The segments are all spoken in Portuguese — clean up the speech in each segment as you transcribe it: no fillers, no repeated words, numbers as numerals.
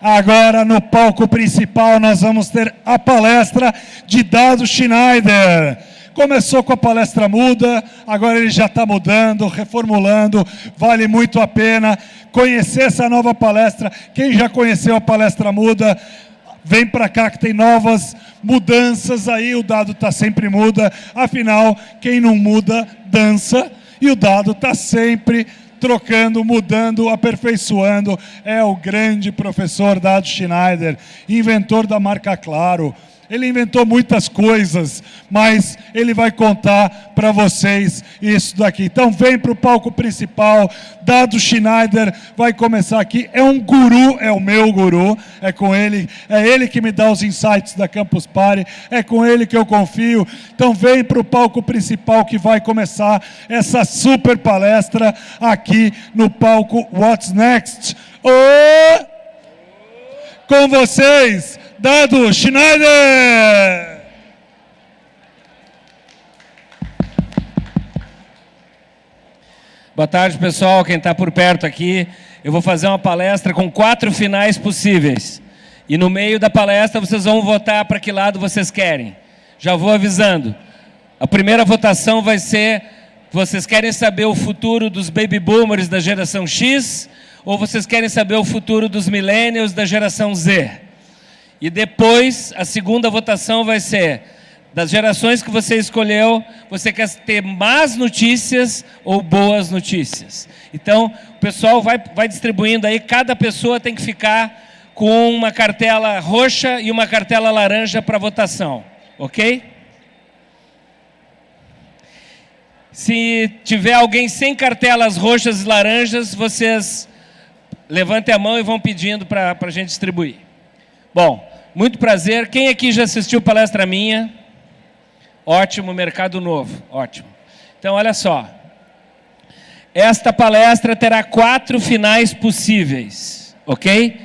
Agora, no palco principal, nós vamos ter a palestra de Dado Schneider. Começou com a palestra muda, agora ele já está mudando, reformulando. Vale muito a pena conhecer essa nova palestra. Quem já conheceu a palestra muda, vem para cá que tem novas mudanças aí. O Dado está sempre muda, afinal, quem não muda, dança. E o Dado está sempre trocando, mudando, aperfeiçoando. É o grande professor Dado Schneider, inventor da marca Claro. Ele inventou muitas coisas, mas ele vai contar para vocês isso daqui. Então vem para o palco principal, Dado Schneider vai começar aqui. É um guru, é o meu guru, é com ele, é ele que me dá os insights da Campus Party, é com ele que eu confio. Então vem para o palco principal que vai começar essa super palestra aqui no palco What's Next. Com vocês, Dado Schneider! Boa tarde, pessoal. Quem está por perto aqui, eu vou fazer uma palestra com 4 finais possíveis. E no meio da palestra vocês vão votar para que lado vocês querem. Já vou avisando. A primeira votação vai ser: vocês querem saber o futuro dos baby boomers da geração X ou vocês querem saber o futuro dos millennials da geração Z? E depois, a segunda votação vai ser: das gerações que você escolheu, você quer ter más notícias ou boas notícias? Então, o pessoal vai distribuindo aí, cada pessoa tem que ficar com uma cartela roxa e uma cartela laranja para votação, ok? Se tiver alguém sem cartelas roxas e laranjas, vocês levantem a mão e vão pedindo para a gente distribuir. Bom, muito prazer. Quem aqui já assistiu palestra minha? Ótimo, Mercado Novo, ótimo. Então, olha só. Esta palestra terá 4 finais possíveis, ok?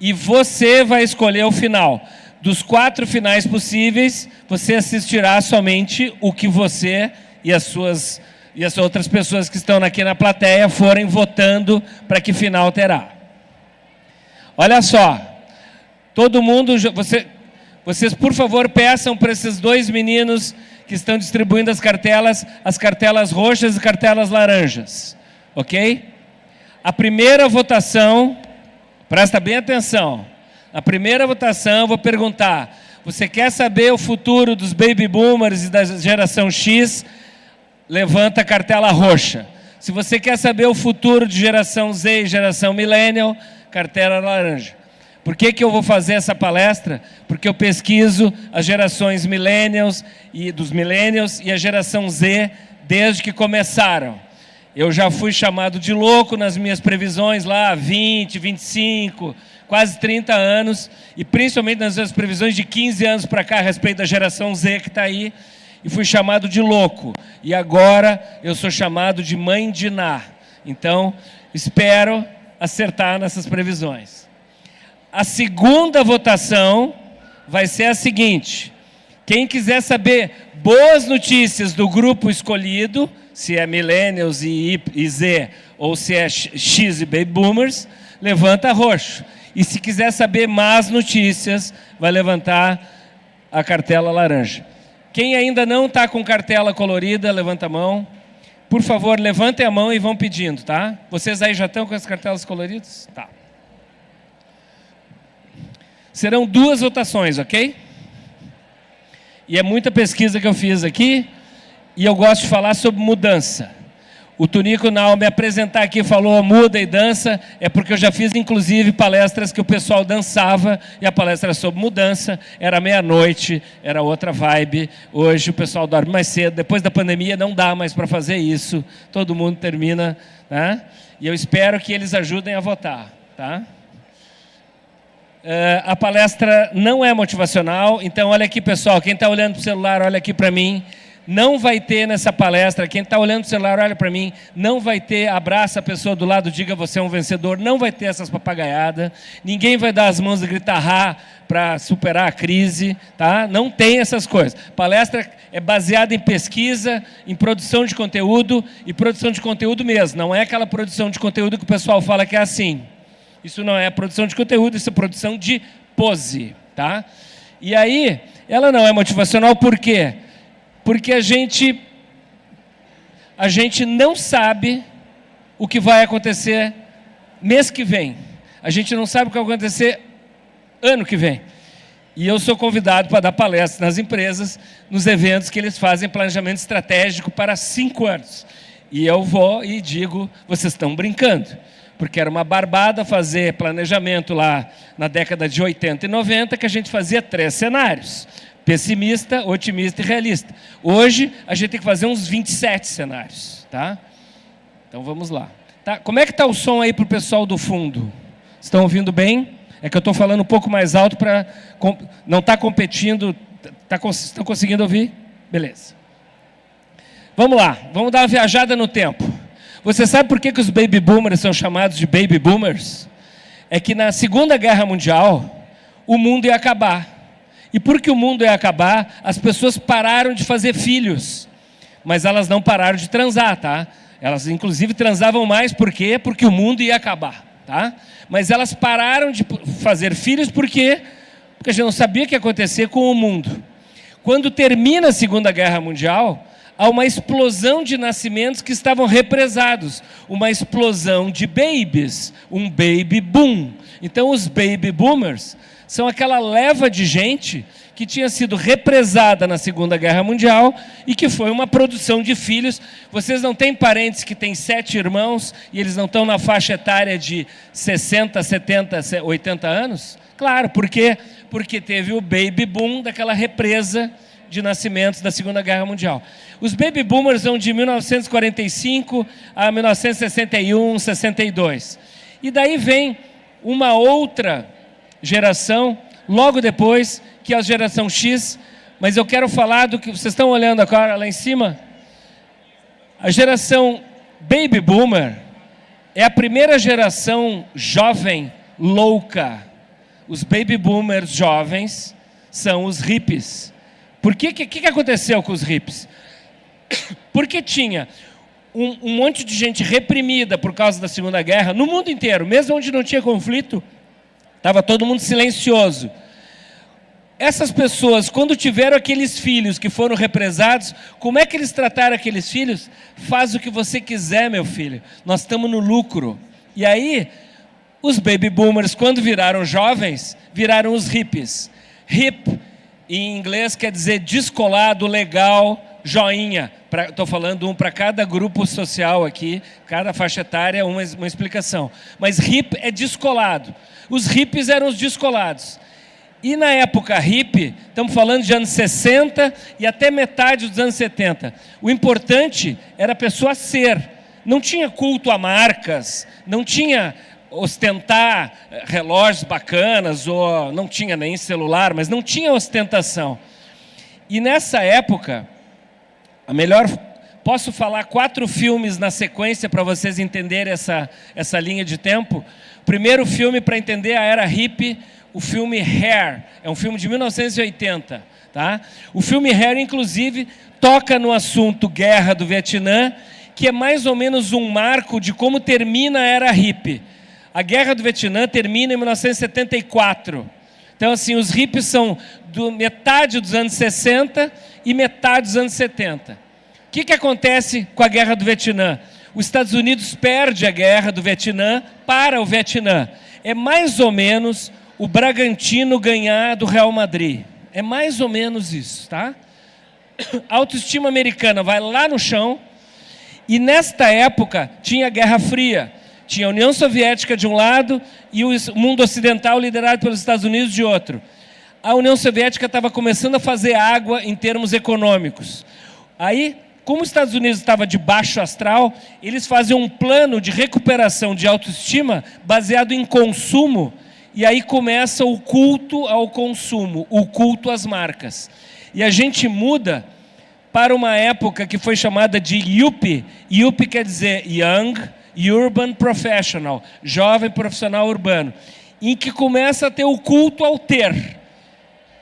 E você vai escolher o final. Dos 4 finais possíveis, você assistirá somente o que você e as outras pessoas que estão aqui na plateia forem votando para que final terá. Olha só. Todo mundo, vocês por favor peçam para esses 2 meninos que estão distribuindo as cartelas roxas e cartelas laranjas, ok? A primeira votação, presta bem atenção, na primeira votação eu vou perguntar: você quer saber o futuro dos baby boomers e da geração X? Levanta a cartela roxa. Se você quer saber o futuro de geração Z e geração millennial, cartela laranja. Por que eu vou fazer essa palestra? Porque eu pesquiso as gerações millennials e a geração Z desde que começaram. Eu já fui chamado de louco nas minhas previsões lá há 20, 25, quase 30 anos, e principalmente nas minhas previsões de 15 anos para cá a respeito da geração Z que está aí, e fui chamado de louco. E agora eu sou chamado de mãe de Ná. Então, espero acertar nessas previsões. A segunda votação vai ser a seguinte: quem quiser saber boas notícias do grupo escolhido, se é Millennials e Z, ou se é X e Baby Boomers, levanta roxo. E se quiser saber más notícias, vai levantar a cartela laranja. Quem ainda não está com cartela colorida, levanta a mão. Por favor, levantem a mão e vão pedindo, tá? Vocês aí já estão com as cartelas coloridas? Tá. Serão 2 votações, ok? E é muita pesquisa que eu fiz aqui, e eu gosto de falar sobre mudança. O Tunico, ao me apresentar aqui, falou muda e dança, é porque eu já fiz, inclusive, palestras que o pessoal dançava, e a palestra era sobre mudança, era meia-noite, era outra vibe. Hoje o pessoal dorme mais cedo, depois da pandemia não dá mais para fazer isso, todo mundo termina, né? E eu espero que eles ajudem a votar, tá? A palestra não é motivacional, então olha aqui, pessoal, quem está olhando para o celular, olha aqui para mim. Não vai ter nessa palestra, quem está olhando para o celular, olha para mim, não vai ter abraça a pessoa do lado, diga você é um vencedor, não vai ter essas papagaiadas, ninguém vai dar as mãos e gritar para superar a crise, tá? Não tem essas coisas. Palestra é baseada em pesquisa, em produção de conteúdo, e produção de conteúdo mesmo, não é aquela produção de conteúdo que o pessoal fala que é assim. Isso não é produção de conteúdo, isso é produção de pose, tá? E aí, ela não é motivacional por quê? Porque a gente não sabe o que vai acontecer mês que vem. A gente não sabe o que vai acontecer ano que vem. E eu sou convidado para dar palestras nas empresas, nos eventos que eles fazem planejamento estratégico para 5 anos. E eu vou e digo, vocês estão brincando. Porque era uma barbada fazer planejamento lá na década de 80 e 90, que a gente fazia 3 cenários. Pessimista, otimista e realista. Hoje, a gente tem que fazer uns 27 cenários. Tá? Então, vamos lá. Tá? Como é que está o som aí para o pessoal do fundo? Estão ouvindo bem? É que eu estou falando um pouco mais alto para não estar competindo. Estão conseguindo ouvir? Beleza. Vamos lá, vamos dar uma viajada no tempo. Você sabe por que os baby boomers são chamados de baby boomers? É que na Segunda Guerra Mundial, o mundo ia acabar. E porque o mundo ia acabar, as pessoas pararam de fazer filhos. Mas elas não pararam de transar, tá? Elas, inclusive, transavam mais. Por quê? Porque o mundo ia acabar. Tá? Mas elas pararam de fazer filhos porque a gente não sabia o que ia acontecer com o mundo. Quando termina a Segunda Guerra Mundial, há uma explosão de nascimentos que estavam represados, uma explosão de babies, um baby boom. Então os baby boomers são aquela leva de gente que tinha sido represada na Segunda Guerra Mundial e que foi uma produção de filhos. Vocês não têm parentes que têm 7 irmãos e eles não estão na faixa etária de 60, 70, 80 anos? Claro, por quê? Porque teve o baby boom daquela represa de nascimentos da Segunda Guerra Mundial. Os baby boomers são de 1945 a 1961, 62. E daí vem uma outra geração, logo depois, que é a geração X, mas eu quero falar do que vocês estão olhando agora lá em cima. A geração Baby Boomer é a primeira geração jovem louca. Os Baby Boomers jovens são os hippies. Por que aconteceu com os hippies? Porque tinha um monte de gente reprimida por causa da Segunda Guerra, no mundo inteiro, mesmo onde não tinha conflito, estava todo mundo silencioso. Essas pessoas, quando tiveram aqueles filhos que foram represados, como é que eles trataram aqueles filhos? Faz o que você quiser, meu filho. Nós estamos no lucro. E aí, os baby boomers, quando viraram jovens, viraram os hippies. Hip, em inglês, quer dizer descolado, legal, joinha. Estou falando um para cada grupo social aqui, cada faixa etária, uma explicação. Mas hip é descolado. Os hippies eram os descolados. E na época hippie, estamos falando de anos 60 e até metade dos anos 70. O importante era a pessoa ser. Não tinha culto a marcas, não tinha ostentar relógios bacanas, ou não tinha nem celular, mas não tinha ostentação. E nessa época, posso falar 4 filmes na sequência para vocês entenderem essa linha de tempo. O primeiro filme para entender a era hippie, o filme Hair, é um filme de 1980. Tá? O filme Hair, inclusive, toca no assunto Guerra do Vietnã, que é mais ou menos um marco de como termina a era hippie. A Guerra do Vietnã termina em 1974. Então, assim, os hippies são metade dos anos 60 e metade dos anos 70. O que acontece com a Guerra do Vietnã? Os Estados Unidos perde a Guerra do Vietnã para o Vietnã. É mais ou menos o Bragantino ganhar do Real Madrid. É mais ou menos isso, tá? A autoestima americana vai lá no chão. E nesta época tinha a Guerra Fria. Tinha a União Soviética de um lado e o mundo ocidental liderado pelos Estados Unidos de outro. A União Soviética estava começando a fazer água em termos econômicos. Aí, como os Estados Unidos estava de baixo astral, eles faziam um plano de recuperação de autoestima baseado em consumo. E aí começa o culto ao consumo, o culto às marcas. E a gente muda para uma época que foi chamada de Yuppie. Yuppie quer dizer Young Urban Professional, jovem profissional urbano, em que começa a ter o culto ao ter.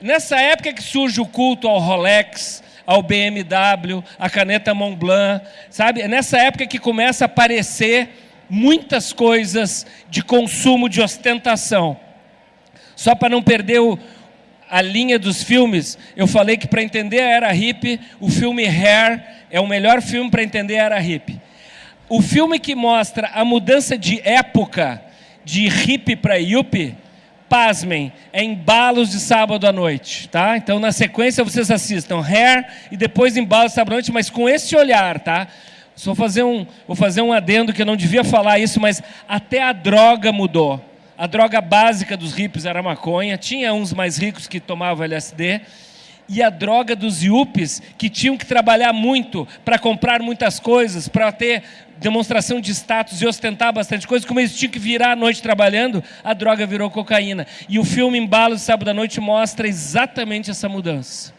Nessa época que surge o culto ao Rolex, ao BMW, à caneta Montblanc, sabe? É nessa época que começa a aparecer muitas coisas de consumo, de ostentação. Só para não perder a linha dos filmes, eu falei que para entender a era hippie, o filme Hair é o melhor filme para entender a era hippie. O filme que mostra a mudança de época de hippie para yuppie, pasmem, é Embalos de Sábado à Noite, tá? Então, na sequência, vocês assistam Hair e depois Embalos de Sábado à Noite, mas com esse olhar, tá? Vou fazer um adendo que eu não devia falar isso, mas até a droga mudou. A droga básica dos hippies era a maconha, tinha uns mais ricos que tomavam LSD, e a droga dos yuppies, que tinham que trabalhar muito para comprar muitas coisas, para ter demonstração de status e ostentar bastante coisa, como eles tinham que virar à noite trabalhando, a droga virou cocaína. E o filme Embalos de Sábado à Noite mostra exatamente essa mudança.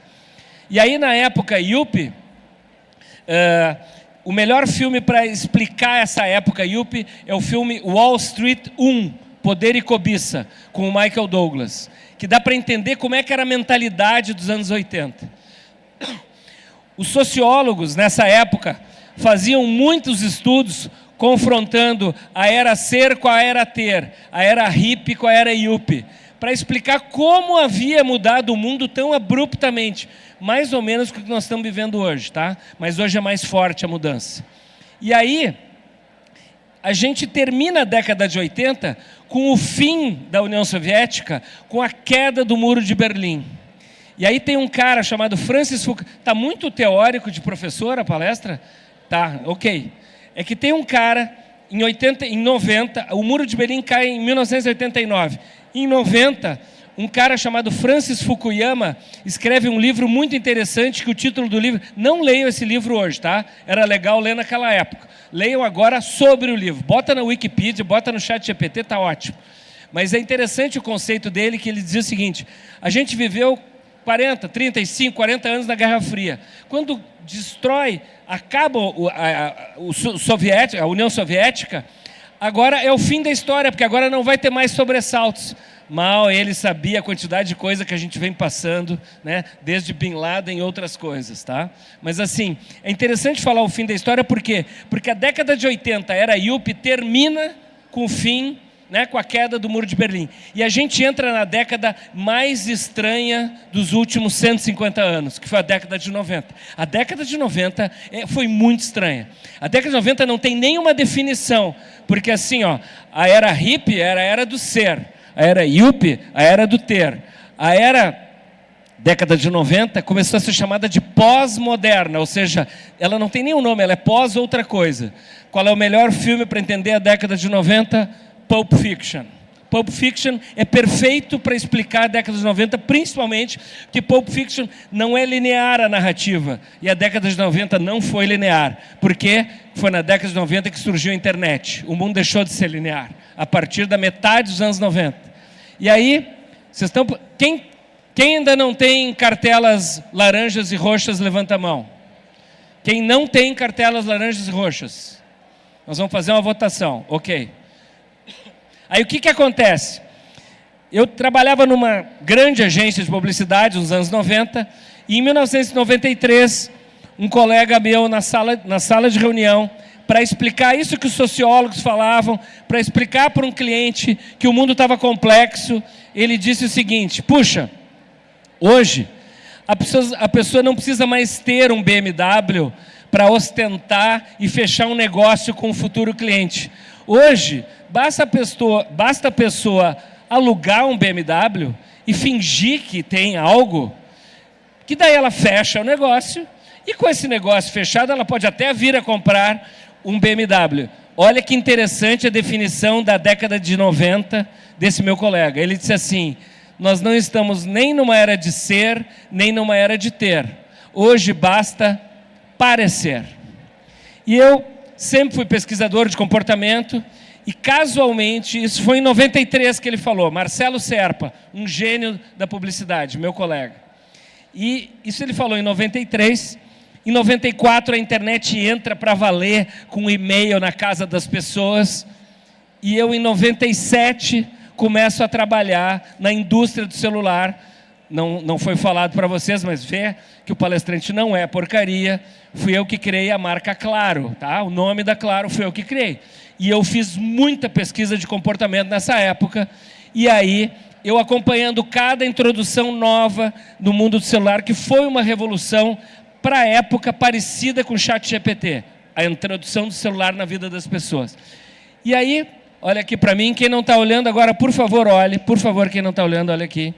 E aí, na época yuppie, o melhor filme para explicar essa época yuppie é o filme Wall Street 1, Poder e Cobiça, com o Michael Douglas, que dá para entender como é que era a mentalidade dos anos 80. Os sociólogos, nessa época, faziam muitos estudos confrontando a era ser com a era ter, a era hippie com a era yuppie, para explicar como havia mudado o mundo tão abruptamente, mais ou menos o que nós estamos vivendo hoje, tá? Mas hoje é mais forte a mudança. E aí, a gente termina a década de 80 com o fim da União Soviética, com a queda do Muro de Berlim. E aí tem um cara chamado Francis Fukuyama. Está muito teórico de professor a palestra? Tá, ok. É que tem um cara, em 90, o Muro de Berlim cai em 1989. Em 90, um cara chamado Francis Fukuyama escreve um livro muito interessante, que o título do livro... Não leiam esse livro hoje, tá? Era legal ler naquela época. Leiam agora sobre o livro. Bota na Wikipedia, bota no ChatGPT, tá ótimo. Mas é interessante o conceito dele, que ele dizia o seguinte: a gente viveu 40, 35, 40 anos na Guerra Fria. Quando destrói, acaba a União Soviética, agora é o fim da história, porque agora não vai ter mais sobressaltos. Mal ele sabia a quantidade de coisa que a gente vem passando, né? Desde Bin Laden e outras coisas, tá? Mas assim, é interessante falar o fim da história, por quê? Porque a década de 80, a era yuppie, termina com o fim, né, com a queda do Muro de Berlim. E a gente entra na década mais estranha dos últimos 150 anos, que foi a década de 90. A década de 90 foi muito estranha. A década de 90 não tem nenhuma definição, porque assim, ó, a era hippie era a era do ser, a era yuppie, a era do ter. A era década de 90 começou a ser chamada de pós-moderna, ou seja, ela não tem nenhum nome, ela é pós outra coisa. Qual é o melhor filme para entender a década de 90? Pulp Fiction. Pulp Fiction é perfeito para explicar a década de 90, principalmente porque Pulp Fiction não é linear a narrativa. E a década de 90 não foi linear. Porque foi na década de 90 que surgiu a internet. O mundo deixou de ser linear, a partir da metade dos anos 90. E aí, vocês estão... Quem ainda não tem cartelas laranjas e roxas, levanta a mão. Quem não tem cartelas laranjas e roxas? Nós vamos fazer uma votação. Ok. Aí o que acontece? Eu trabalhava numa grande agência de publicidade nos anos 90, e em 1993, um colega meu na sala de reunião, para explicar isso que os sociólogos falavam, para explicar para um cliente que o mundo estava complexo, ele disse o seguinte: puxa, hoje a pessoa não precisa mais ter um BMW para ostentar e fechar um negócio com o futuro cliente. Hoje, basta a pessoa alugar um BMW e fingir que tem algo, que daí ela fecha o negócio, e com esse negócio fechado ela pode até vir a comprar um BMW. Olha que interessante a definição da década de 90 desse meu colega. Ele disse assim: nós não estamos nem numa era de ser, nem numa era de ter. Hoje basta parecer. E eu sempre fui pesquisador de comportamento, e casualmente, isso foi em 93 que ele falou, Marcelo Serpa, um gênio da publicidade, meu colega. E isso ele falou em 93, em 94 a internet entra para valer com e-mail na casa das pessoas, e eu em 97 começo a trabalhar na indústria do celular, não foi falado para vocês, mas vê que o palestrante não é porcaria. Fui eu que criei a marca Claro, tá? O nome da Claro foi eu que criei. E eu fiz muita pesquisa de comportamento nessa época. E aí, eu acompanhando cada introdução nova no mundo do celular, que foi uma revolução para a época parecida com o ChatGPT, a introdução do celular na vida das pessoas. E aí, olha aqui para mim, quem não está olhando agora, por favor, olhe. Por favor, quem não está olhando, olha aqui.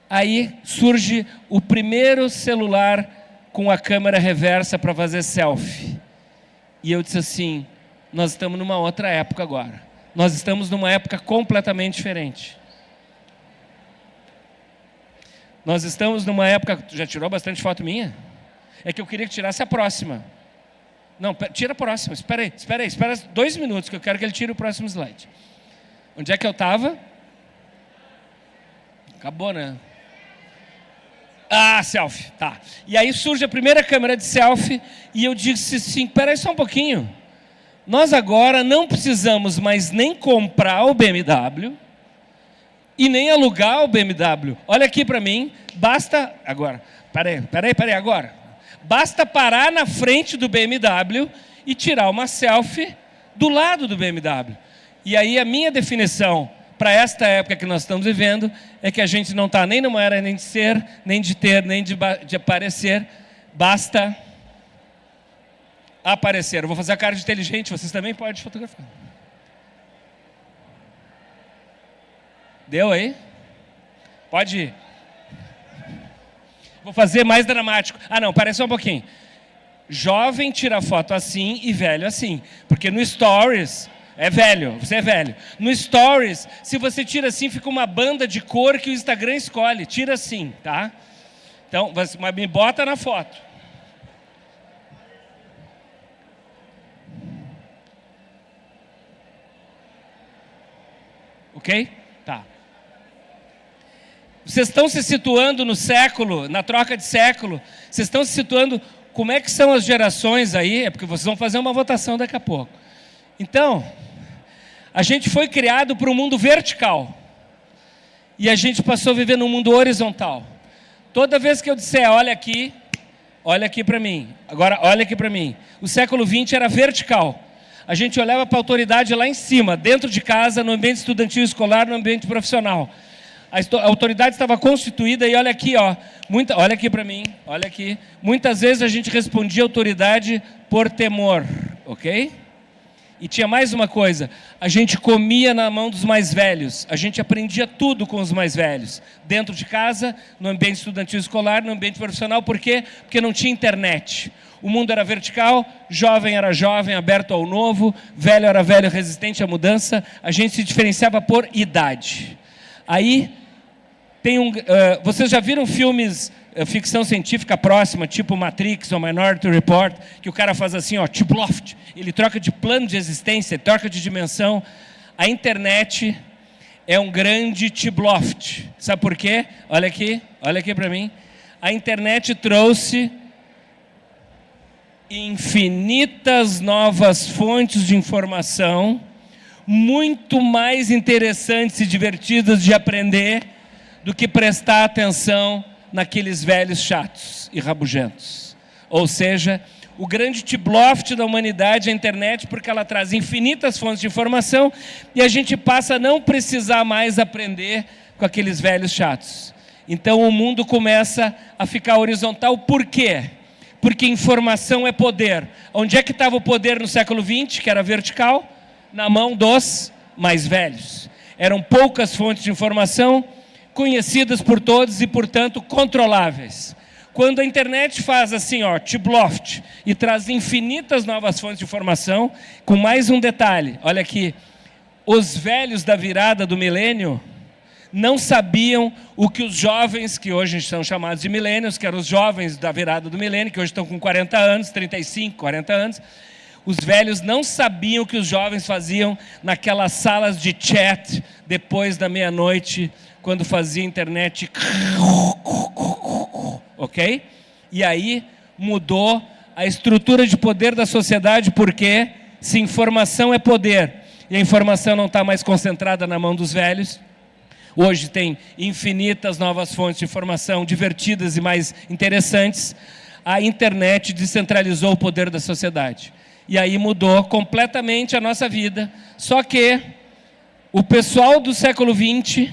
Aí surge o primeiro celular com a câmera reversa para fazer selfie. E eu disse assim, nós estamos numa outra época agora. Nós estamos numa época completamente diferente. Nós estamos numa época... Tu já tirou bastante foto minha? É que eu queria que tirasse a próxima. Não, tira a próxima. Espera 2 minutos que eu quero que ele tire o próximo slide. Onde é que eu estava? Acabou, né? Ah, selfie, tá. E aí surge a primeira câmera de selfie e eu disse assim, espera aí só um pouquinho. Nós agora não precisamos mais nem comprar o BMW e nem alugar o BMW. Olha aqui para mim, basta... Agora, peraí, agora. Basta parar na frente do BMW e tirar uma selfie do lado do BMW. E aí a minha definição para esta época que nós estamos vivendo é que a gente não está nem numa era nem de ser, nem de ter, nem de aparecer. Basta aparecer. Eu vou fazer a cara de inteligente, vocês também podem fotografar. Deu aí? Pode ir. Vou fazer mais dramático. Ah, não, parece só um pouquinho. Jovem tira foto assim e velho assim. Porque no Stories, é velho, você é velho. No Stories, se você tira assim, fica uma banda de cor que o Instagram escolhe. Tira assim, tá? Então, mas me bota na foto. Ok? Tá. Vocês estão se situando no século, na troca de século, vocês estão se situando, como é que são as gerações aí, é porque vocês vão fazer uma votação daqui a pouco. Então, a gente foi criado para um mundo vertical, e a gente passou a viver num mundo horizontal. Toda vez que eu disser, olha aqui para mim, agora olha aqui para mim, o século XX era vertical. A gente olhava para a autoridade lá em cima, dentro de casa, no ambiente estudantil escolar, no ambiente profissional. A autoridade estava constituída e olha aqui, ó, olha aqui para mim, olha aqui. Muitas vezes a gente respondia à autoridade por temor, ok? E tinha mais uma coisa, a gente comia na mão dos mais velhos, a gente aprendia tudo com os mais velhos. Dentro de casa, no ambiente estudantil escolar, no ambiente profissional, por quê? Porque não tinha internet. O mundo era vertical, jovem era jovem, aberto ao novo, velho era velho, resistente à mudança, a gente se diferenciava por idade. Aí, vocês já viram filmes, ficção científica próxima, tipo Matrix ou Minority Report, que o cara faz assim, ó, T-Bloft, ele troca de plano de existência, troca de dimensão. A internet é um grande T-Bloft. Sabe por quê? Olha aqui para mim. A internet trouxe infinitas novas fontes de informação, muito mais interessantes e divertidas de aprender do que prestar atenção naqueles velhos chatos e rabugentos. Ou seja, o grande T-Bloft da humanidade é a internet, porque ela traz infinitas fontes de informação e a gente passa a não precisar mais aprender com aqueles velhos chatos. Então o mundo começa a ficar horizontal. Por quê? Porque informação é poder. Onde é que estava o poder no século XX, que era vertical? Na mão dos mais velhos. Eram poucas fontes de informação, conhecidas por todos e, portanto, controláveis. Quando a internet faz assim, ó, T-Bloft, e traz infinitas novas fontes de informação, com mais um detalhe, olha aqui, os velhos da virada do milênio não sabiam o que os jovens, que hoje são chamados de milênios, que eram os jovens da virada do milênio, que hoje estão com 40 anos, 35, 40 anos, os velhos não sabiam o que os jovens faziam naquelas salas de chat depois da meia-noite, quando fazia internet, ok? E aí mudou a estrutura de poder da sociedade, porque se informação é poder, e a informação não está mais concentrada na mão dos velhos, Hoje tem infinitas novas fontes de informação, divertidas e mais interessantes. A internet descentralizou o poder da sociedade. E aí mudou completamente a nossa vida. Só que o pessoal do século XX,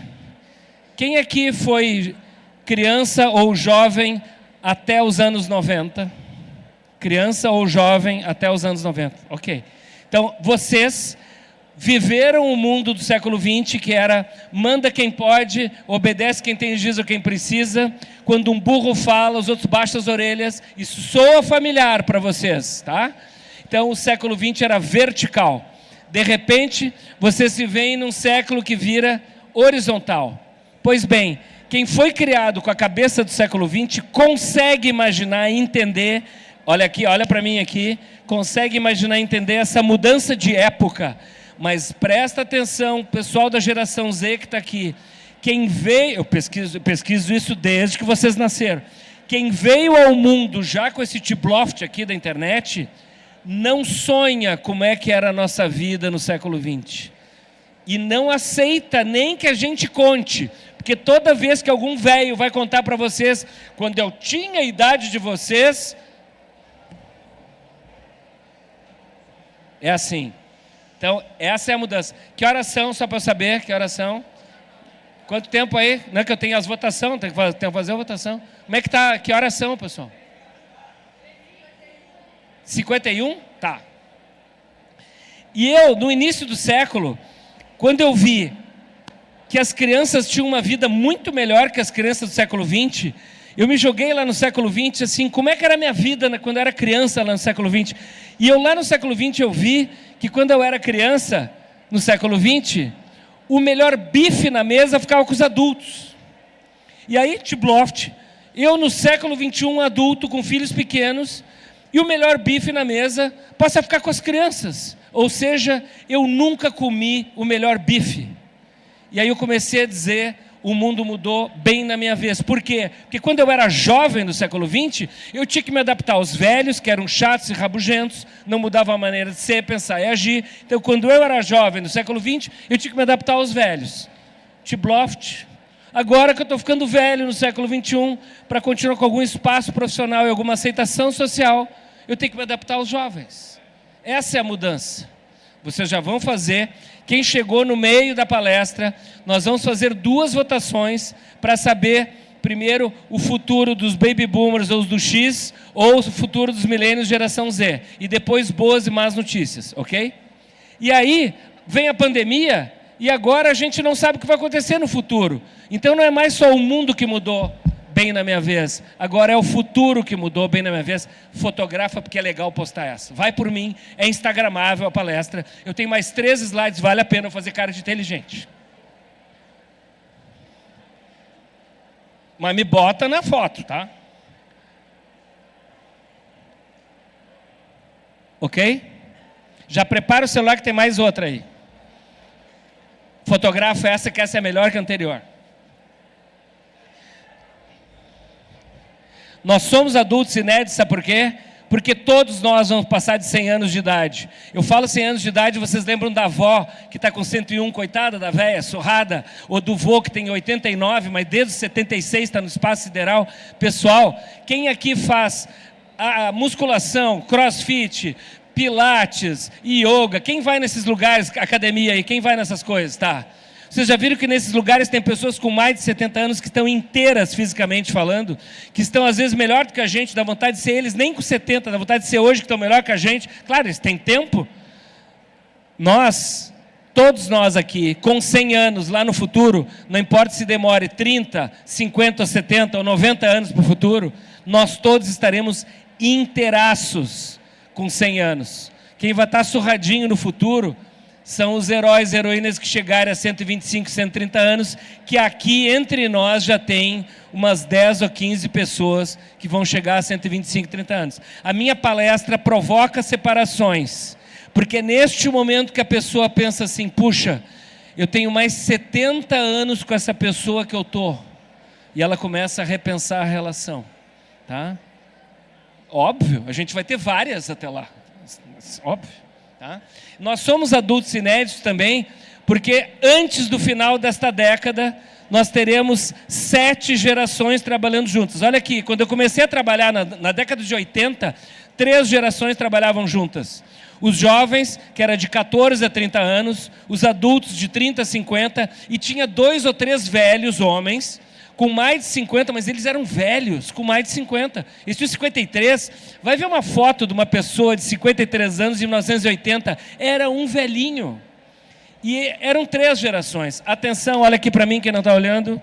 quem aqui foi criança ou jovem até os anos 90? Criança ou jovem até os anos 90. Ok. Então, vocês viveram o mundo do século XX, que era manda quem pode, obedece quem tem juízo, quem precisa. Quando um burro fala, os outros baixam as orelhas. Isso soa familiar para vocês, tá? Então, o século XX era vertical. De repente, você se vê num século que vira horizontal. Pois bem, quem foi criado com a cabeça do século XX consegue imaginar e entender, olha aqui, olha para mim aqui, consegue imaginar e entender essa mudança de época. Mas presta atenção, pessoal da geração Z que está aqui, quem veio, eu pesquiso isso desde que vocês nasceram, quem veio ao mundo já com esse T-Bloft aqui da internet, não sonha como é que era a nossa vida no século XX. E não aceita nem que a gente conte, porque toda vez que algum velho vai contar para vocês, quando eu tinha a idade de vocês, é assim. Então, essa é a mudança. Que horas são, só para eu saber, que horas são? Quanto tempo aí? Não é que eu tenho as votações, tenho que fazer a votação. Como é que tá? Que horas são, pessoal? 51? Tá. E eu, no início do século, quando eu vi que as crianças tinham uma vida muito melhor que as crianças do século XX, eu me joguei lá no século XX, assim, como é que era a minha vida quando eu era criança lá no século XX? E eu lá no século XX eu vi que quando eu era criança, no século XX, o melhor bife na mesa ficava com os adultos. E aí, T-Bloft, eu no século XXI, adulto, com filhos pequenos, e o melhor bife na mesa passa a ficar com as crianças. Ou seja, eu nunca comi o melhor bife. E aí eu comecei a dizer, o mundo mudou bem na minha vez. Por quê? Porque quando eu era jovem no século XX, eu tinha que me adaptar aos velhos, que eram chatos e rabugentos, não mudavam a maneira de ser, pensar e agir. Então, quando eu era jovem no século XX, eu tinha que me adaptar aos velhos. T-Bloft. Agora que eu estou ficando velho no século XXI, para continuar com algum espaço profissional e alguma aceitação social, eu tenho que me adaptar aos jovens. Essa é a mudança. Vocês já vão fazer. Quem chegou no meio da palestra, nós vamos fazer 2 votações para saber, primeiro, o futuro dos baby boomers ou do X, ou o futuro dos milênios geração Z. E depois boas e más notícias, ok? E aí, vem a pandemia, e agora a gente não sabe o que vai acontecer no futuro. Então não é mais só o mundo que mudou bem na minha vez, agora é o futuro que mudou bem na minha vez. Fotografa, porque é legal postar essa. Vai por mim, é instagramável a palestra. Eu tenho mais 3 slides, vale a pena eu fazer cara de inteligente. Mas me bota na foto, tá? Ok? Já prepara o celular que tem mais outra aí. Fotografa essa, que essa é melhor que a anterior. Nós somos adultos inéditos, sabe por quê? Porque todos nós vamos passar de 100 anos de idade. Eu falo 100 anos de idade, vocês lembram da avó que está com 101, coitada da velha, surrada, ou do vô que tem 89, mas desde os 76 está no espaço sideral. Pessoal, quem aqui faz a musculação, crossfit, pilates, yoga, quem vai nesses lugares, academia aí, quem vai nessas coisas, tá? Vocês já viram que nesses lugares tem pessoas com mais de 70 anos que estão inteiras fisicamente falando, que estão às vezes melhor do que a gente, dá vontade de ser eles, nem com 70, dá vontade de ser hoje que estão melhor que a gente. Claro, eles têm tempo. Nós, todos nós aqui, com 100 anos lá no futuro, não importa se demore 30, 50, 70 ou 90 anos para o futuro, nós todos estaremos inteiraços com 100 anos. Quem vai estar surradinho no futuro são os heróis e heroínas que chegarem a 125, 130 anos, que aqui entre nós já tem umas 10 ou 15 pessoas que vão chegar a 125, 30 anos. A minha palestra provoca separações, porque neste momento que a pessoa pensa assim, puxa, eu tenho mais 70 anos com essa pessoa que eu estou, e ela começa a repensar a relação, tá? Óbvio, a gente vai ter várias até lá, óbvio. Tá? Nós somos adultos inéditos também, porque antes do final desta década, nós teremos 7 gerações trabalhando juntas. Olha aqui, quando eu comecei a trabalhar na década de 80, 3 gerações trabalhavam juntas. Os jovens, que era de 14 a 30 anos, os adultos de 30 a 50, e tinha 2 ou 3 velhos homens, com mais de 50, mas eles eram velhos, com mais de 50. Eles tinham 53. Vai ver uma foto de uma pessoa de 53 anos, em 1980, era um velhinho. E eram 3 gerações. Atenção, olha aqui para mim, quem não está olhando.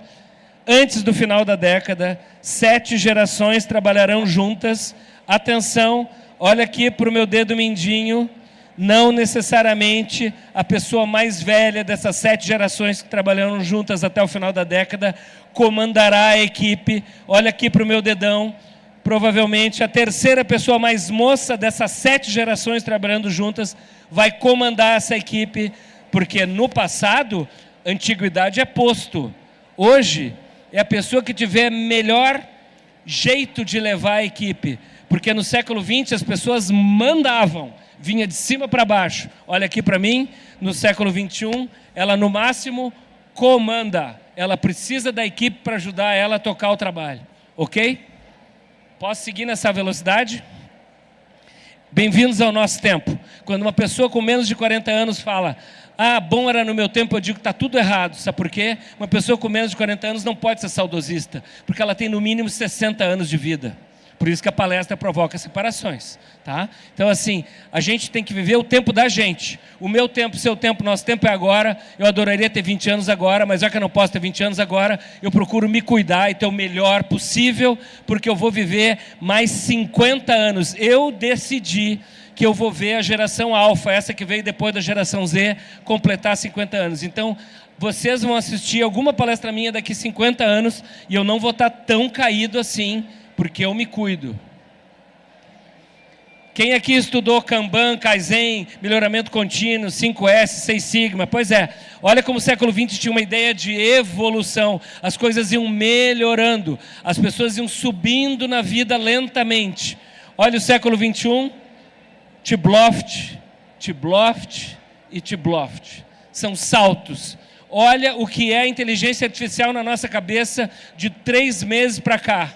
Antes do final da década, 7 gerações trabalharão juntas. Atenção, olha aqui para o meu dedo mindinho. Não necessariamente a pessoa mais velha dessas 7 gerações que trabalharam juntas até o final da década comandará a equipe. Olha aqui para o meu dedão. Provavelmente a terceira pessoa mais moça dessas 7 gerações trabalhando juntas vai comandar essa equipe, porque no passado, antiguidade é posto. Hoje, é a pessoa que tiver melhor jeito de levar a equipe. Porque no século XX as pessoas mandavam, vinha de cima para baixo. Olha aqui para mim, no século XXI, ela no máximo comanda. Ela precisa da equipe para ajudar ela a tocar o trabalho. Ok? Posso seguir nessa velocidade? Bem-vindos ao nosso tempo. Quando uma pessoa com menos de 40 anos fala: ah, bom era no meu tempo, eu digo que está tudo errado. Sabe por quê? Uma pessoa com menos de 40 anos não pode ser saudosista, porque ela tem no mínimo 60 anos de vida. Por isso que a palestra provoca separações, tá? Então, assim, a gente tem que viver o tempo da gente. O meu tempo, seu tempo, nosso tempo é agora. Eu adoraria ter 20 anos agora, mas já que eu não posso ter 20 anos agora, eu procuro me cuidar e ter o melhor possível, porque eu vou viver mais 50 anos. Eu decidi que eu vou ver a geração alfa, essa que veio depois da geração Z, completar 50 anos. Então, vocês vão assistir alguma palestra minha daqui 50 anos e eu não vou estar tão caído assim, porque eu me cuido. Quem aqui estudou Kanban, Kaizen, melhoramento contínuo, 5S, 6 Sigma? Pois é, olha como o século XX tinha uma ideia de evolução. As coisas iam melhorando, as pessoas iam subindo na vida lentamente. Olha o século XXI, Tibloft, Tibloft e Tibloft. São saltos. Olha o que é a inteligência artificial na nossa cabeça de 3 meses para cá.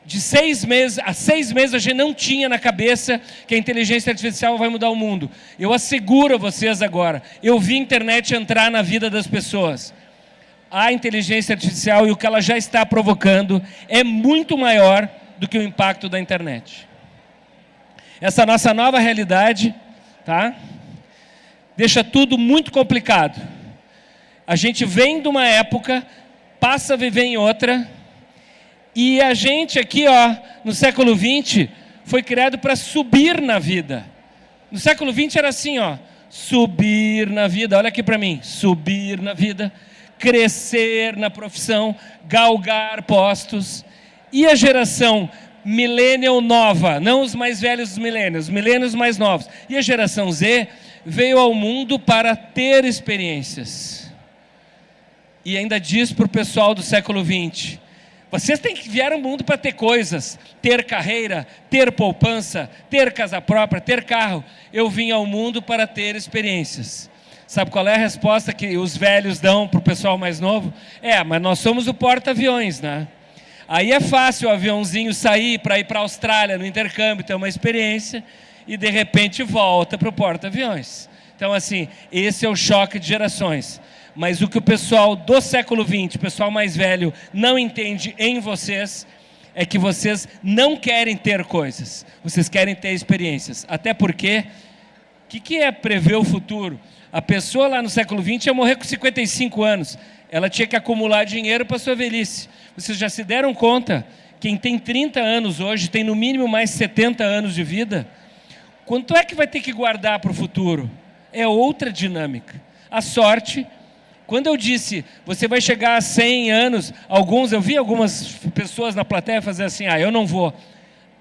De 6 meses, há 6 meses a gente não tinha na cabeça que a inteligência artificial vai mudar o mundo. Eu asseguro a vocês agora, eu vi a internet entrar na vida das pessoas. A inteligência artificial e o que ela já está provocando é muito maior do que o impacto da internet. Essa nossa nova realidade, tá? Deixa tudo muito complicado. A gente vem de uma época, passa a viver em outra. E a gente aqui, ó, no século XX, foi criado para subir na vida. No século XX era assim, ó, subir na vida, olha aqui para mim, subir na vida, crescer na profissão, galgar postos. E a geração millennial nova, não os mais velhos dos millennials, millennials mais novos. E a geração Z veio ao mundo para ter experiências. E ainda diz para o pessoal do século XX, vocês têm que vir ao mundo para ter coisas, ter carreira, ter poupança, ter casa própria, ter carro. Eu vim ao mundo para ter experiências. Sabe qual é a resposta que os velhos dão para o pessoal mais novo? Mas nós somos o porta-aviões, né? Aí é fácil o aviãozinho sair para ir para a Austrália no intercâmbio, ter uma experiência e de repente volta para o porta-aviões. Então, assim, esse é o choque de gerações. Mas o que o pessoal do século XX, o pessoal mais velho, não entende em vocês, é que vocês não querem ter coisas, vocês querem ter experiências. Até porque, o que é prever o futuro? A pessoa lá no século XX ia morrer com 55 anos, ela tinha que acumular dinheiro para a sua velhice. Vocês já se deram conta? Quem tem 30 anos hoje tem no mínimo mais 70 anos de vida. Quanto é que vai ter que guardar para o futuro? É outra dinâmica. A sorte... Quando eu disse, você vai chegar a 100 anos, eu vi algumas pessoas na plateia fazer assim, eu não vou.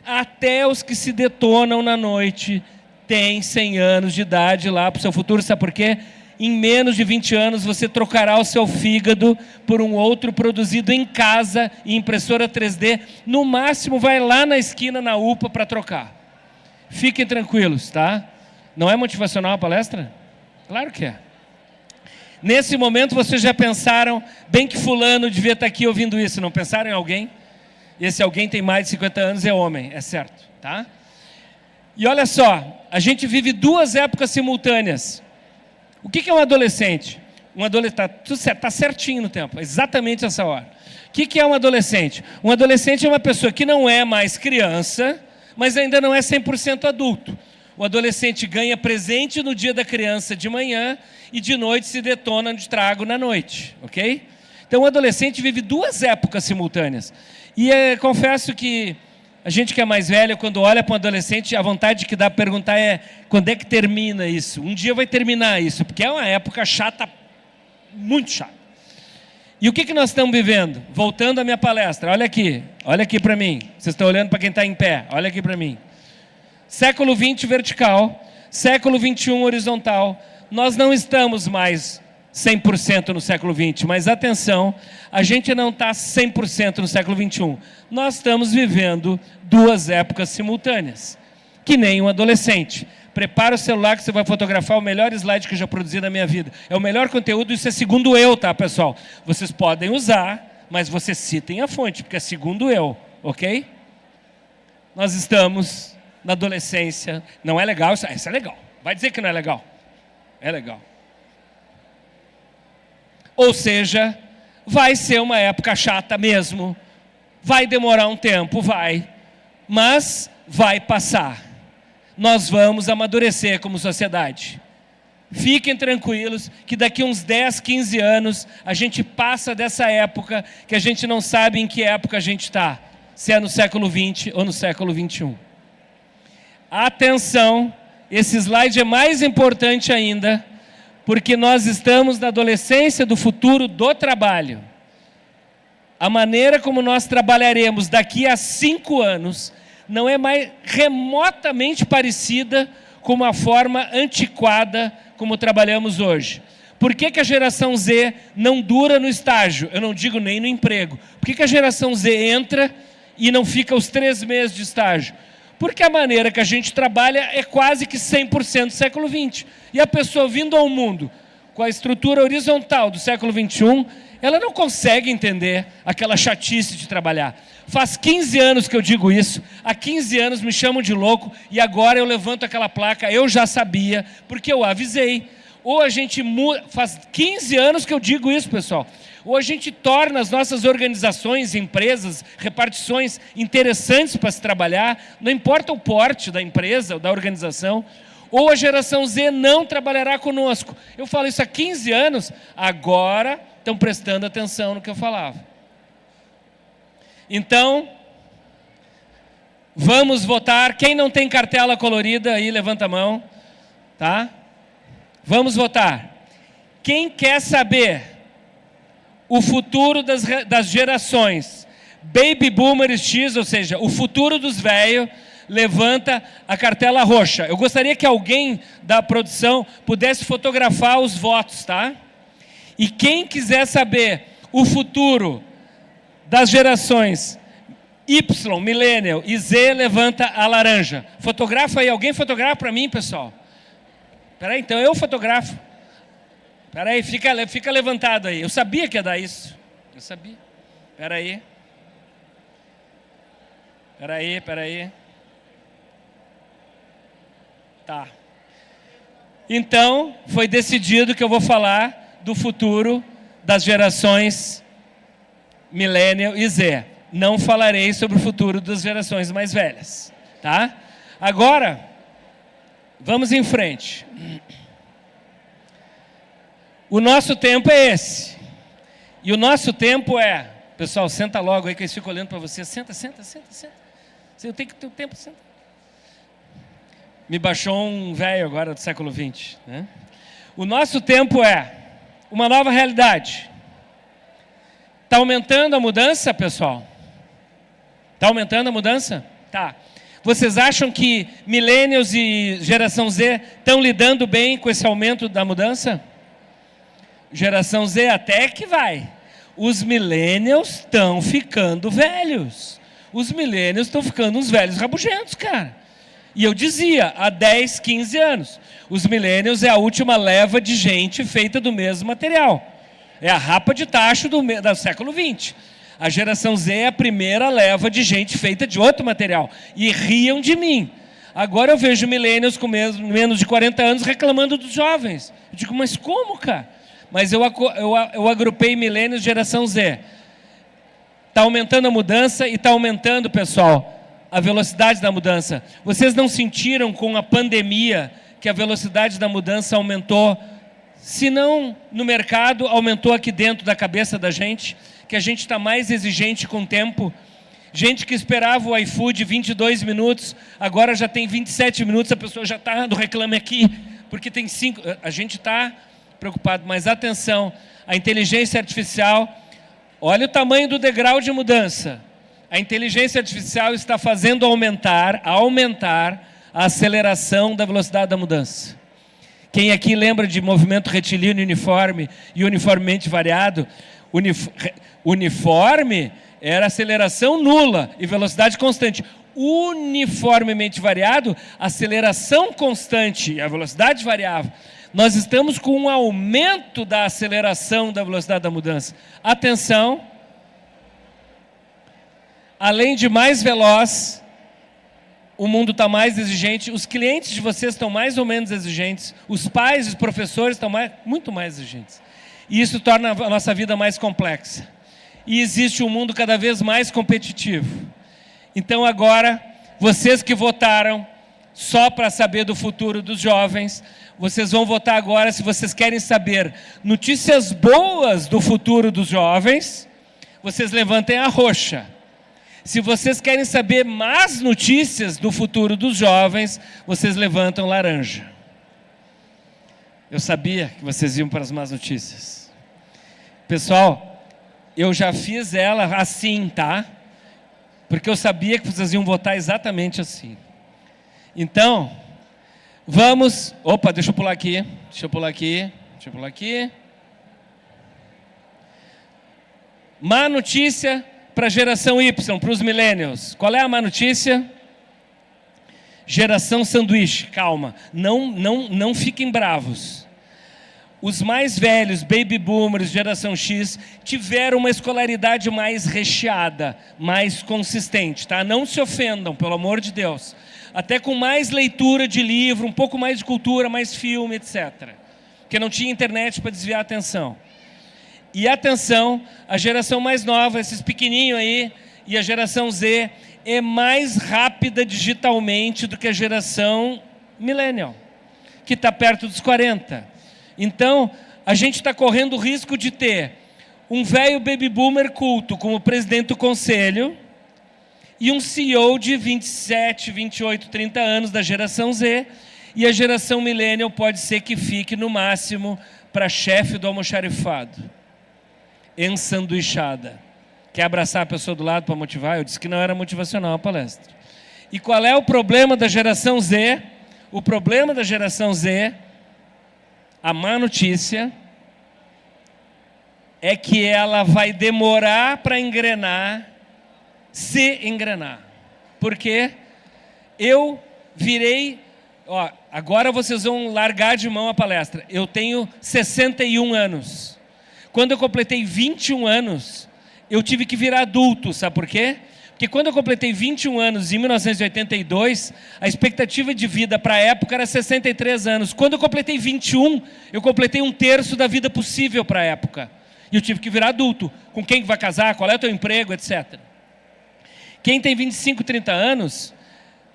Até os que se detonam na noite têm 100 anos de idade lá para o seu futuro. Sabe por quê? Em menos de 20 anos você trocará o seu fígado por um outro produzido em casa, em impressora 3D. No máximo vai lá na esquina, na UPA, para trocar. Fiquem tranquilos, tá? Não é motivacional a palestra? Claro que é. Nesse momento, vocês já pensaram, bem que fulano devia estar aqui ouvindo isso, não pensaram em alguém? Esse alguém tem mais de 50 anos, é homem, é certo, tá? E olha só, a gente vive duas épocas simultâneas. O que é um adolescente? Um adolescente, está certinho no tempo, exatamente essa hora. O que é um adolescente? Um adolescente é uma pessoa que não é mais criança, mas ainda não é 100% adulto. O adolescente ganha presente no dia da criança de manhã e de noite se detona de trago na noite, ok? Então o adolescente vive duas épocas simultâneas. E confesso que a gente que é mais velho, quando olha para um adolescente, a vontade que dá para perguntar é: quando é que termina isso? Um dia vai terminar isso, porque é uma época chata, muito chata. E o que nós estamos vivendo? Voltando à minha palestra, olha aqui para mim. Vocês estão olhando para quem está em pé, olha aqui para mim. Século XX vertical, século XXI horizontal. Nós não estamos mais 100% no século XX, mas atenção, a gente não está 100% no século XXI. Nós estamos vivendo duas épocas simultâneas, que nem um adolescente. Prepara o celular que você vai fotografar o melhor slide que eu já produzi na minha vida. É o melhor conteúdo, isso é segundo eu, tá, pessoal? Vocês podem usar, mas vocês citem a fonte, porque é segundo eu, ok? Nós estamos na adolescência. Não é legal? Isso é legal. Vai dizer que não é legal? É legal. Ou seja, vai ser uma época chata mesmo, vai demorar um tempo, vai, mas vai passar. Nós vamos amadurecer como sociedade. Fiquem tranquilos que daqui uns 10, 15 anos a gente passa dessa época que a gente não sabe em que época a gente está, se é no século XX ou no século XXI. Atenção, esse slide é mais importante ainda, porque nós estamos na adolescência do futuro do trabalho. A maneira como nós trabalharemos daqui a 5 anos não é mais remotamente parecida com uma forma antiquada como trabalhamos hoje. Por que a geração Z não dura no estágio? Eu não digo nem no emprego. Por que a geração Z entra e não fica os 3 meses de estágio? Porque a maneira que a gente trabalha é quase que 100% do século XX. E a pessoa vindo ao mundo com a estrutura horizontal do século XXI, ela não consegue entender aquela chatice de trabalhar. Faz 15 anos que eu digo isso, há 15 anos me chamam de louco e agora eu levanto aquela placa, eu já sabia, porque eu avisei. Ou a gente muda, faz 15 anos que eu digo isso, pessoal. Ou a gente torna as nossas organizações, empresas, repartições interessantes para se trabalhar, não importa o porte da empresa ou da organização, ou a geração Z não trabalhará conosco. Eu falo isso há 15 anos, agora estão prestando atenção no que eu falava. Então, vamos votar. Quem não tem cartela colorida aí, levanta a mão, tá? Vamos votar. Quem quer saber o futuro das gerações Baby Boomers X, ou seja, o futuro dos velhos, levanta a cartela roxa. Eu gostaria que alguém da produção pudesse fotografar os votos, tá? E quem quiser saber o futuro das gerações Y, Millennial e Z, levanta a laranja. Fotografa aí, alguém fotografa para mim, pessoal? Espera aí, então eu fotografo. Espera aí, fica levantado aí. Eu sabia que ia dar isso. Eu sabia. Espera aí. Espera aí. Tá. Então, foi decidido que eu vou falar do futuro das gerações Millennial e Z. Não falarei sobre o futuro das gerações mais velhas, tá? Agora, vamos em frente. O nosso tempo é esse. E o nosso tempo é... Pessoal, senta logo aí que eles ficam olhando para você. Senta. Eu tenho que ter o tempo, senta. Me baixou um velho agora do século XX, né? O nosso tempo é uma nova realidade. Está aumentando a mudança, pessoal? Está aumentando a mudança? Tá. Vocês acham que millennials e geração Z estão lidando bem com esse aumento da mudança? Geração Z até que vai. Os millennials estão ficando velhos. Os millennials estão ficando uns velhos rabugentos, cara. E eu dizia, há 10, 15 anos, os millennials é a última leva de gente feita do mesmo material. É a rapa de tacho do século XX. A geração Z é a primeira leva de gente feita de outro material. E riam de mim. Agora eu vejo millennials com menos de 40 anos reclamando dos jovens. Eu digo, mas como, cara? Mas eu agrupei millennials e geração Z. Está aumentando a mudança e está aumentando, pessoal, a velocidade da mudança. Vocês não sentiram com a pandemia que a velocidade da mudança aumentou? Se não no mercado, aumentou aqui dentro da cabeça da gente, que a gente está mais exigente com o tempo. Gente que esperava o iFood 22 minutos, agora já tem 27 minutos, a pessoa já está no Reclame Aqui, porque tem 5... A gente está preocupado, mas atenção, a inteligência artificial, olha o tamanho do degrau de mudança. A inteligência artificial está fazendo aumentar a aceleração da velocidade da mudança. Quem aqui lembra de movimento retilíneo uniforme e uniformemente variado? Uniforme era aceleração nula e velocidade constante. Uniformemente variado, aceleração constante e a velocidade variável. Nós estamos com um aumento da aceleração da velocidade da mudança. Atenção, além de mais veloz, o mundo está mais exigente, os clientes de vocês estão mais ou menos exigentes, os pais, os professores estão muito mais exigentes. E isso torna a nossa vida mais complexa. E existe um mundo cada vez mais competitivo. Então agora, vocês que votaram só para saber do futuro dos jovens, vocês vão votar agora se vocês querem saber notícias boas do futuro dos jovens, vocês levantem a roxa. Se vocês querem saber más notícias do futuro dos jovens, vocês levantam laranja. Eu sabia que vocês iam para as más notícias. Pessoal, eu já fiz ela assim, tá? Porque eu sabia que vocês iam votar exatamente assim. Então, vamos... Opa, deixa eu pular aqui. Má notícia para a geração Y, para os millennials. Qual é a má notícia? Geração sanduíche. Calma, não fiquem bravos. Os mais velhos, baby boomers, geração X, tiveram uma escolaridade mais recheada, mais consistente, tá? Não se ofendam, pelo amor de Deus. Até com mais leitura de livro, um pouco mais de cultura, mais filme, etc. Porque não tinha internet para desviar a atenção. E atenção, a geração mais nova, esses pequenininhos aí, e a geração Z, é mais rápida digitalmente do que a geração millennial, que está perto dos 40. Então, a gente está correndo o risco de ter um velho baby boomer culto como presidente do conselho e um CEO de 27, 28, 30 anos da geração Z, e a geração millennial pode ser que fique no máximo para chefe do almoxarifado, ensanduichada. Quer abraçar a pessoa do lado para motivar? Eu disse que não era motivacional a palestra. E qual é o problema da geração Z? O problema da geração Z, a má notícia, é que ela vai demorar para engrenar, se engrenar. Por quê? Eu virei... Ó, agora vocês vão largar de mão a palestra. Eu tenho 61 anos. Quando eu completei 21 anos, eu tive que virar adulto, sabe por quê? Porque quando eu completei 21 anos, em 1982, a expectativa de vida para a época era 63 anos. Quando eu completei 21, eu completei 1/3 da vida possível para a época. E eu tive que virar adulto. Com quem vai casar, qual é o teu emprego, etc. Quem tem 25, 30 anos,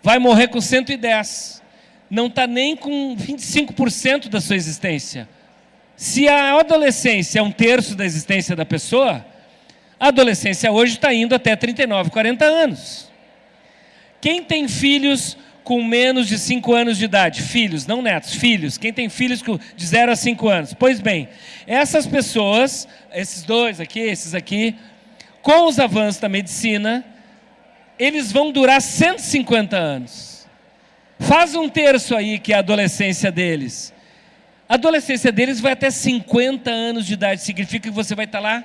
vai morrer com 110. Não está nem com 25% da sua existência. Se a adolescência é 1/3 da existência da pessoa, a adolescência hoje está indo até 39, 40 anos. Quem tem filhos com menos de 5 anos de idade? Filhos, não netos, filhos. Quem tem filhos de 0 a 5 anos? Pois bem, essas pessoas, esses dois aqui, esses aqui, com os avanços da medicina, eles vão durar 150 anos. Faz 1/3 aí que é a adolescência deles. A adolescência deles vai até 50 anos de idade. Significa que você vai estar lá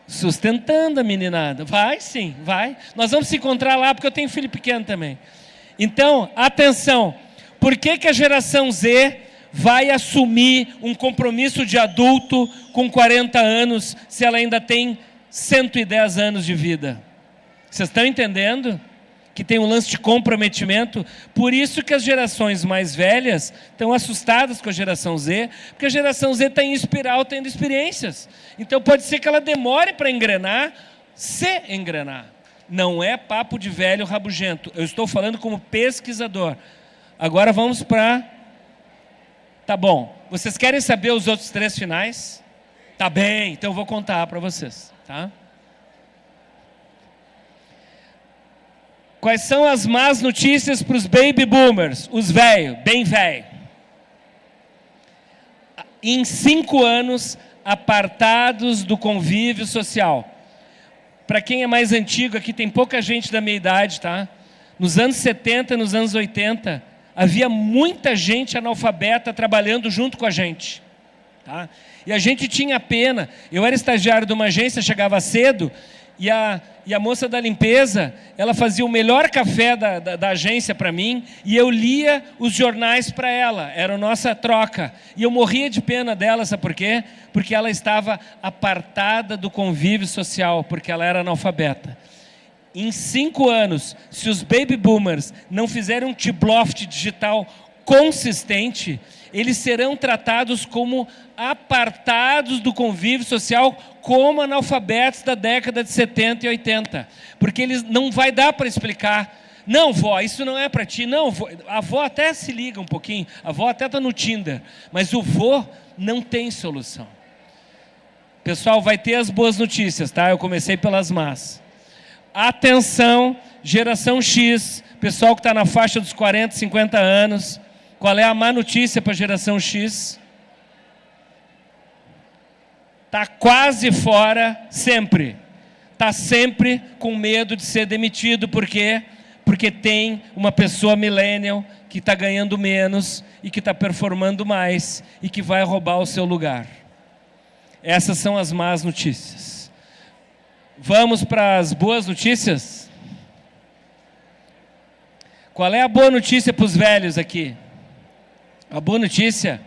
sustentando a meninada. Vai sim, vai. Nós vamos se encontrar lá porque eu tenho filho pequeno também. Então, atenção, por que a geração Z vai assumir um compromisso de adulto com 40 anos se ela ainda tem 110 anos de vida? Vocês estão entendendo? Que tem um lance de comprometimento. Por isso que as gerações mais velhas estão assustadas com a geração Z, porque a geração Z está em espiral, tendo experiências. Então pode ser que ela demore para engrenar, se engrenar. Não é papo de velho rabugento. Eu estou falando como pesquisador. Agora vamos para... Tá bom. Vocês querem saber os outros 3 finais? Tá bem, então eu vou contar para vocês, tá? Quais são as más notícias para os baby boomers, os velhos, bem velhos? Em 5 anos, apartados do convívio social. Para quem é mais antigo, aqui tem pouca gente da minha idade, tá? Nos anos 70, nos anos 80, havia muita gente analfabeta trabalhando junto com a gente, tá? E a gente tinha pena. Eu era estagiário de uma agência, chegava cedo, e a moça da limpeza, ela fazia o melhor café da agência para mim, e eu lia os jornais para ela, era a nossa troca. E eu morria de pena dela, sabe por quê? Porque ela estava apartada do convívio social, porque ela era analfabeta. Em 5 anos, se os baby boomers não fizerem um T-Bloft digital consistente, eles serão tratados como apartados do convívio social, como analfabetos da década de 70 e 80. Porque eles não vai dar para explicar. Não, vó, isso não é para ti. Não, vó, a avó até se liga um pouquinho, a avó até está no Tinder, mas o vô não tem solução. Pessoal, vai ter as boas notícias, tá? Eu comecei pelas más. Atenção, geração X, pessoal que está na faixa dos 40, 50 anos. Qual é a má notícia para a geração X? Está quase fora, sempre. Está sempre com medo de ser demitido. Por quê? Porque tem uma pessoa millennial que está ganhando menos e que está performando mais e que vai roubar o seu lugar. Essas são as más notícias. Vamos para as boas notícias? Qual é a boa notícia para os velhos aqui? A boa notícia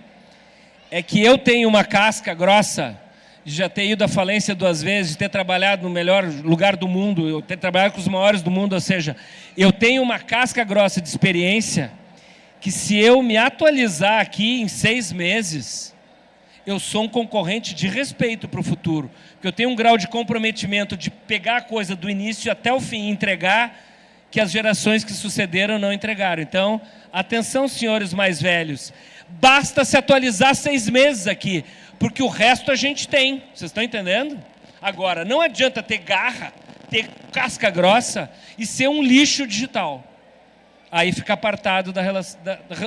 é que eu tenho uma casca grossa de já ter ido à falência 2 vezes, de ter trabalhado no melhor lugar do mundo, eu ter trabalhado com os maiores do mundo, ou seja, eu tenho uma casca grossa de experiência que se eu me atualizar aqui em 6 meses, eu sou um concorrente de respeito para o futuro, porque eu tenho um grau de comprometimento de pegar a coisa do início até o fim e entregar, que as gerações que sucederam não entregaram. Então, atenção, senhores mais velhos, basta se atualizar 6 meses aqui, porque o resto a gente tem, vocês estão entendendo? Agora, não adianta ter garra, ter casca grossa e ser um lixo digital. Aí fica apartado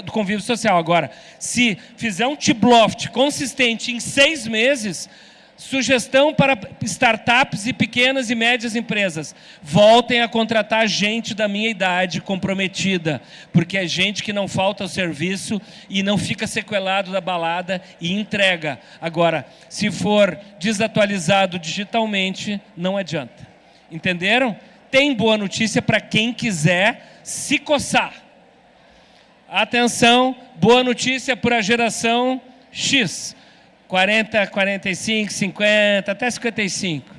do convívio social. Agora, se fizer um T-Bloft consistente em 6 meses, sugestão para startups e pequenas e médias empresas: voltem a contratar gente da minha idade comprometida, porque é gente que não falta ao serviço e não fica sequelado da balada e entrega. Agora, se for desatualizado digitalmente, não adianta. Entenderam? Tem boa notícia para quem quiser se coçar. Atenção, boa notícia para a geração X. 40, 45, 50, até 55.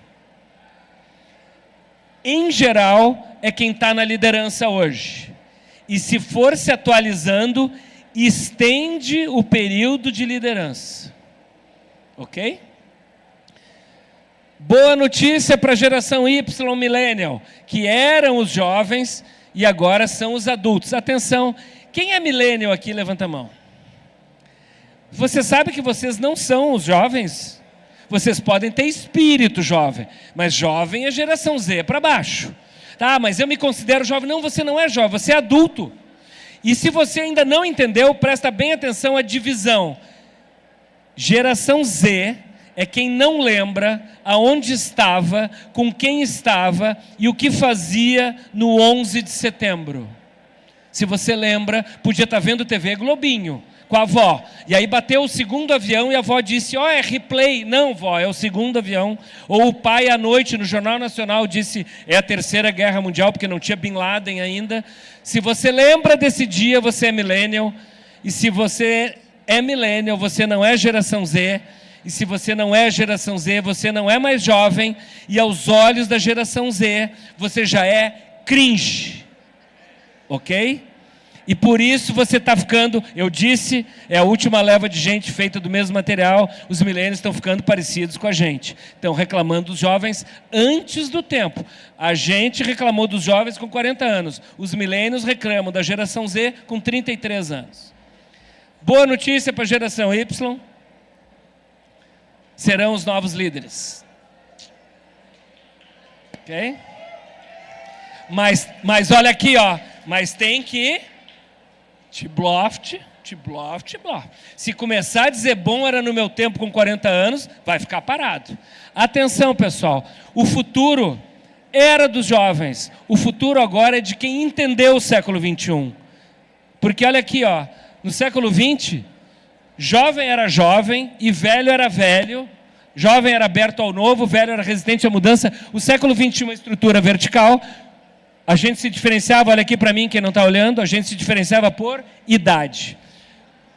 Em geral, é quem está na liderança hoje. E se for se atualizando, estende o período de liderança. Ok? Boa notícia para a geração Y Millennial, que eram os jovens e agora são os adultos. Atenção, quem é Millennial aqui? Levanta a mão. Você sabe que vocês não são os jovens? Vocês podem ter espírito jovem, mas jovem é geração Z para baixo. Tá, mas eu me considero jovem. Não, você não é jovem, você é adulto. E se você ainda não entendeu, presta bem atenção à divisão. Geração Z é quem não lembra aonde estava, com quem estava e o que fazia no 11 de setembro. Se você lembra, podia estar vendo TV Globinho, com a avó. E aí bateu o segundo avião e a avó disse, é replay. Não, vó, é o segundo avião. Ou o pai à noite no Jornal Nacional disse, é a Terceira Guerra Mundial, porque não tinha Bin Laden ainda. Se você lembra desse dia, você é millennial. E se você é millennial, você não é geração Z. E se você não é geração Z, você não é mais jovem. E aos olhos da geração Z, você já é cringe. Ok? E por isso você está ficando, eu disse, é a última leva de gente feita do mesmo material, os milênios estão ficando parecidos com a gente. Estão reclamando dos jovens antes do tempo. A gente reclamou dos jovens com 40 anos. Os milênios reclamam da geração Z com 33 anos. Boa notícia para a geração Y. Serão os novos líderes. Ok? Mas olha aqui, mas tem que... Tibloft. Se começar a dizer bom era no meu tempo com 40 anos, vai ficar parado. Atenção, pessoal. O futuro era dos jovens. O futuro agora é de quem entendeu o século XXI. Porque olha aqui, no século XX, jovem era jovem e velho era velho. Jovem era aberto ao novo, velho era resistente à mudança. O século XXI é uma estrutura vertical. A gente se diferenciava, olha aqui para mim, quem não está olhando, a gente se diferenciava por idade.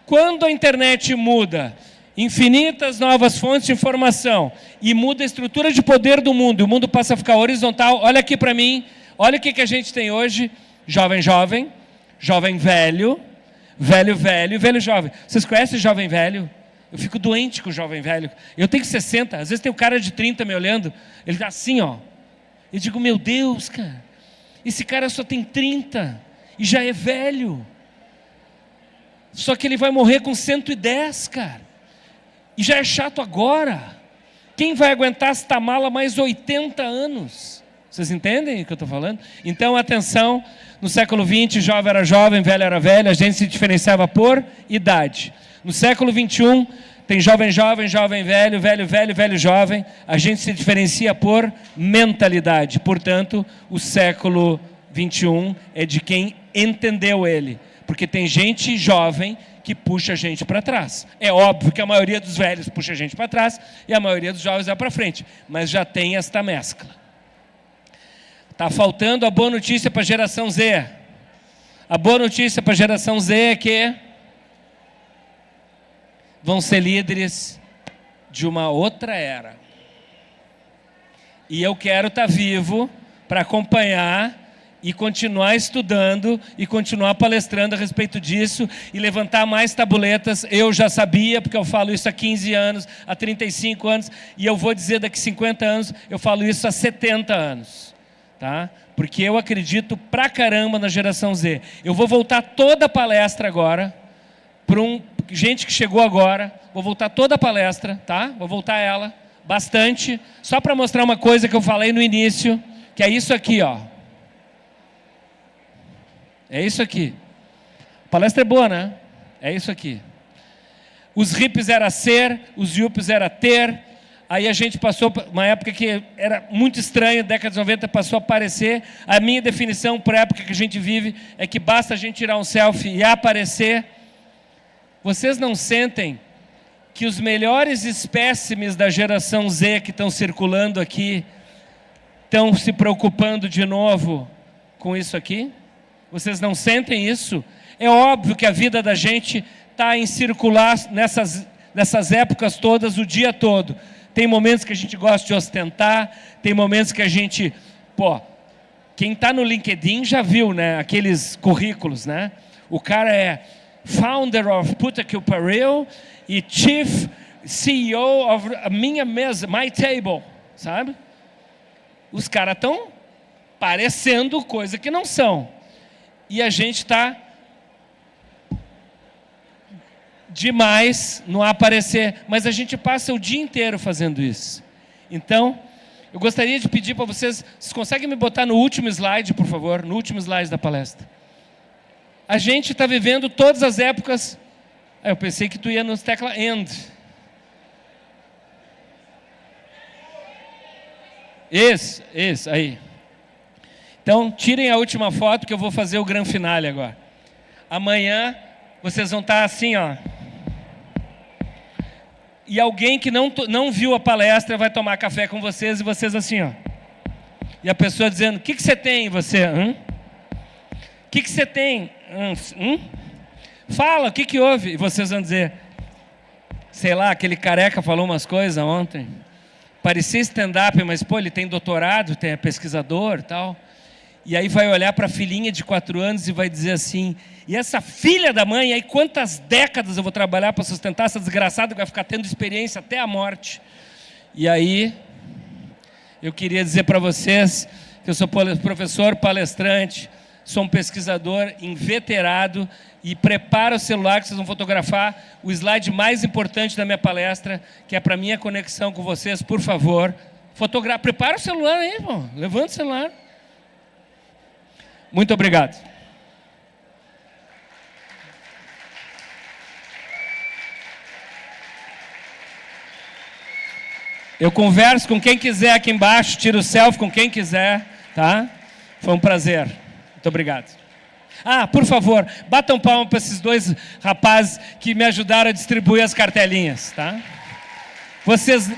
Quando a internet muda, infinitas novas fontes de informação, e muda a estrutura de poder do mundo, e o mundo passa a ficar horizontal, olha aqui para mim, olha o que a gente tem hoje, jovem, jovem velho, velho e velho jovem. Vocês conhecem jovem velho? Eu fico doente com o jovem velho. Eu tenho 60, às vezes tem um cara de 30 me olhando, ele está assim, Eu digo, meu Deus, cara. Esse cara só tem 30 e já é velho. Só que ele vai morrer com 110, cara. E já é chato agora. Quem vai aguentar esta mala mais 80 anos? Vocês entendem o que eu estou falando? Então, atenção, no século XX, jovem era jovem, velho era velho, a gente se diferenciava por idade. No século XXI, tem jovem, velho, velho, jovem. A gente se diferencia por mentalidade. Portanto, o século XXI é de quem entendeu ele. Porque tem gente jovem que puxa a gente para trás. É óbvio que a maioria dos velhos puxa a gente para trás e a maioria dos jovens vai para frente. Mas já tem esta mescla. Está faltando a boa notícia para a geração Z. A boa notícia para a geração Z é que vão ser líderes de uma outra era. E eu quero estar vivo para acompanhar e continuar estudando e continuar palestrando a respeito disso e levantar mais tabuletas. Eu já sabia, porque eu falo isso há 15 anos, há 35 anos, e eu vou dizer daqui 50 anos, eu falo isso há 70 anos. Tá? Porque eu acredito pra caramba na geração Z. Eu vou voltar toda a palestra agora para gente que chegou agora, vou voltar toda a palestra, tá? Vou voltar ela, bastante, só para mostrar uma coisa que eu falei no início, que é isso aqui, É isso aqui. A palestra é boa, né? É isso aqui. Os hippies era ser, os yuppies era ter, aí a gente passou uma época que era muito estranha, década de 90 passou a aparecer. A minha definição para a época que a gente vive é que basta a gente tirar um selfie e aparecer. Vocês não sentem que os melhores espécimes da geração Z que estão circulando aqui estão se preocupando de novo com isso aqui? Vocês não sentem isso? É óbvio que a vida da gente está em circular nessas épocas todas, o dia todo. Tem momentos que a gente gosta de ostentar, tem momentos que a gente... quem está no LinkedIn já viu, né? Aqueles currículos, né? O cara é founder of Puta que Pariu e Chief CEO of a minha mesa, my table, sabe? Os caras estão parecendo coisa que não são. E a gente está demais no aparecer, mas a gente passa o dia inteiro fazendo isso. Então, eu gostaria de pedir para vocês conseguem me botar no último slide, por favor, no último slide da palestra. A gente está vivendo todas as épocas. Eu pensei que tu ia nos tecla end. Isso, aí. Então, tirem a última foto que eu vou fazer o grande finale agora. Amanhã, vocês vão estar assim, ó. E alguém que não viu a palestra vai tomar café com vocês e vocês assim, ó. E a pessoa dizendo, o que você tem? E você, O que você tem? Fala, o que houve? E vocês vão dizer, sei lá, aquele careca falou umas coisas ontem. Parecia stand-up, mas, pô, ele tem doutorado, é pesquisador e tal. E aí vai olhar para a filhinha de 4 anos e vai dizer assim, e essa filha da mãe, aí quantas décadas eu vou trabalhar para sustentar essa desgraçada que vai ficar tendo experiência até a morte? E aí, eu queria dizer para vocês que eu sou professor palestrante, sou um pesquisador inveterado e prepara o celular que vocês vão fotografar o slide mais importante da minha palestra, que é para minha conexão com vocês, por favor. Prepara o celular aí, irmão. Levanta o celular. Muito obrigado. Eu converso com quem quiser aqui embaixo, tiro o selfie com quem quiser, tá? Foi um prazer. Muito obrigado. Ah, por favor, batam palma para esses 2 rapazes que me ajudaram a distribuir as cartelinhas, tá? Vocês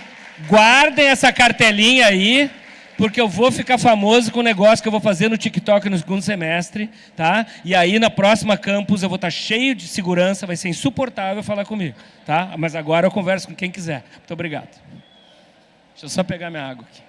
guardem essa cartelinha aí, porque eu vou ficar famoso com o negócio que eu vou fazer no TikTok no 2º semestre, tá? E aí, na próxima campus, eu vou estar cheio de segurança, vai ser insuportável falar comigo, tá? Mas agora eu converso com quem quiser. Muito obrigado. Deixa eu só pegar minha água aqui.